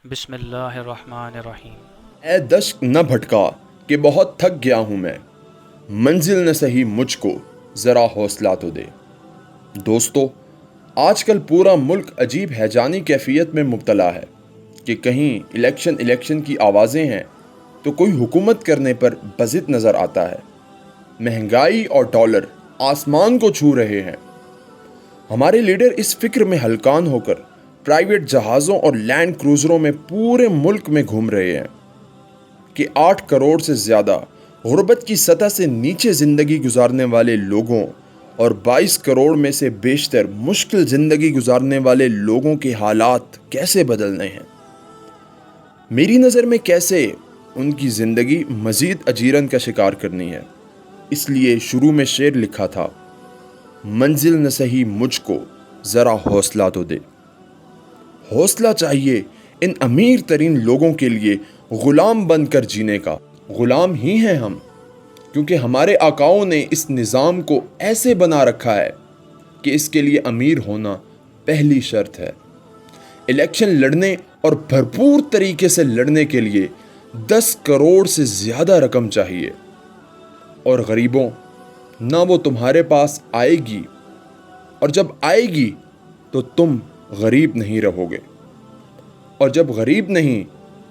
بسم اللہ الرحمن الرحیم۔ اے دشت نہ بھٹکا کہ بہت تھک گیا ہوں میں، منزل نہ سہی مجھ کو ذرا حوصلہ تو دے۔ دوستو، آج کل پورا ملک عجیب ہیجانی کیفیت میں مبتلا ہے کہ کہیں الیکشن کی آوازیں ہیں تو کوئی حکومت کرنے پر بضد نظر آتا ہے۔ مہنگائی اور ڈالر آسمان کو چھو رہے ہیں۔ ہمارے لیڈر اس فکر میں ہلکان ہو کر پرائیویٹ جہازوں اور لینڈ کروزروں میں پورے ملک میں گھوم رہے ہیں کہ 8 کروڑ سے زیادہ غربت کی سطح سے نیچے زندگی گزارنے والے لوگوں اور 22 کروڑ میں سے بیشتر مشکل زندگی گزارنے والے لوگوں کے حالات کیسے بدلنے ہیں۔ میری نظر میں کیسے ان کی زندگی مزید اجیرن کا شکار کرنی ہے۔ اس لیے شروع میں شعر لکھا تھا، منزل نہ سہی مجھ کو ذرا حوصلہ تو دے۔ حوصلہ چاہیے ان امیر ترین لوگوں کے لیے غلام بن کر جینے کا۔ غلام ہی ہیں ہم، کیونکہ ہمارے آقاؤں نے اس نظام کو ایسے بنا رکھا ہے کہ اس کے لیے امیر ہونا پہلی شرط ہے۔ الیکشن لڑنے اور بھرپور طریقے سے لڑنے کے لیے 10 کروڑ سے زیادہ رقم چاہیے، اور غریبوں، نہ وہ تمہارے پاس آئے گی، اور جب آئے گی تو تم غریب نہیں رہو گے، اور جب غریب نہیں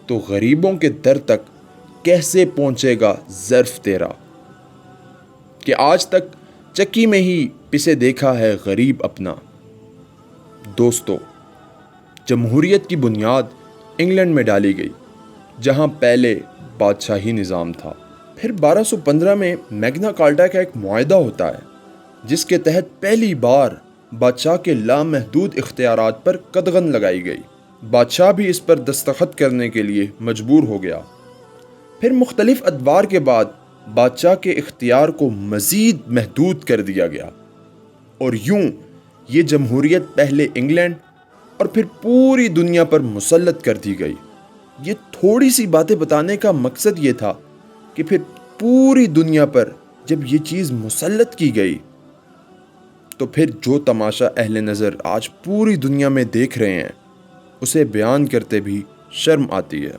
تو غریبوں کے در تک کیسے پہنچے گا ظرف تیرا، کہ آج تک چکی میں ہی پسے دیکھا ہے غریب اپنا۔ دوستو، جمہوریت کی بنیاد انگلینڈ میں ڈالی گئی، جہاں پہلے بادشاہی نظام تھا۔ پھر 1215 میں میگنا کارٹا کا ایک معاہدہ ہوتا ہے، جس کے تحت پہلی بار بادشاہ کے لامحدود اختیارات پر قدغن لگائی گئی۔ بادشاہ بھی اس پر دستخط کرنے کے لیے مجبور ہو گیا۔ پھر مختلف ادوار کے بعد بادشاہ کے اختیار کو مزید محدود کر دیا گیا، اور یوں یہ جمہوریت پہلے انگلینڈ اور پھر پوری دنیا پر مسلط کر دی گئی۔ یہ تھوڑی سی باتیں بتانے کا مقصد یہ تھا کہ پھر پوری دنیا پر جب یہ چیز مسلط کی گئی تو پھر جو تماشا اہل نظر آج پوری دنیا میں دیکھ رہے ہیں، اسے بیان کرتے بھی شرم آتی ہے۔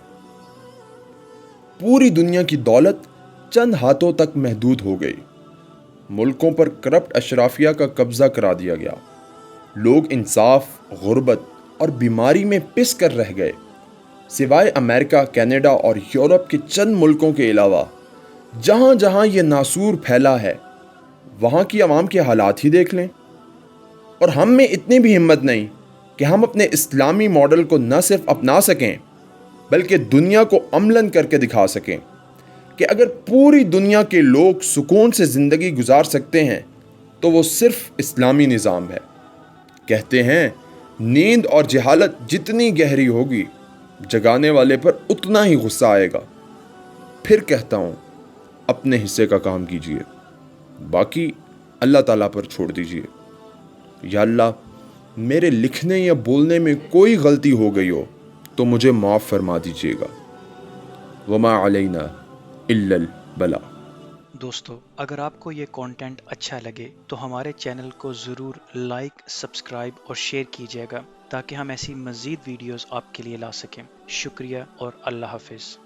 پوری دنیا کی دولت چند ہاتھوں تک محدود ہو گئی، ملکوں پر کرپٹ اشرافیہ کا قبضہ کرا دیا گیا، لوگ انصاف، غربت اور بیماری میں پس کر رہ گئے۔ سوائے امریکہ، کینیڈا اور یورپ کے چند ملکوں کے علاوہ جہاں جہاں یہ ناسور پھیلا ہے، وہاں کی عوام کے حالات ہی دیکھ لیں۔ اور ہم میں اتنی بھی ہمت نہیں کہ ہم اپنے اسلامی ماڈل کو نہ صرف اپنا سکیں بلکہ دنیا کو عملاً کر کے دکھا سکیں کہ اگر پوری دنیا کے لوگ سکون سے زندگی گزار سکتے ہیں تو وہ صرف اسلامی نظام ہے۔ کہتے ہیں، نیند اور جہالت جتنی گہری ہوگی، جگانے والے پر اتنا ہی غصہ آئے گا۔ پھر کہتا ہوں، اپنے حصے کا کام کیجئے، باقی اللہ تعالیٰ پر چھوڑ دیجئے۔ یا اللہ، میرے لکھنے یا بولنے میں کوئی غلطی ہو گئی ہو تو مجھے معاف فرما دیجئے گا۔ وما علینا الا البلاغ۔ دوستو، اگر آپ کو یہ کانٹینٹ اچھا لگے تو ہمارے چینل کو ضرور لائک، سبسکرائب اور شیئر کیجیے گا، تاکہ ہم ایسی مزید ویڈیوز آپ کے لیے لا سکیں۔ شکریہ اور اللہ حافظ۔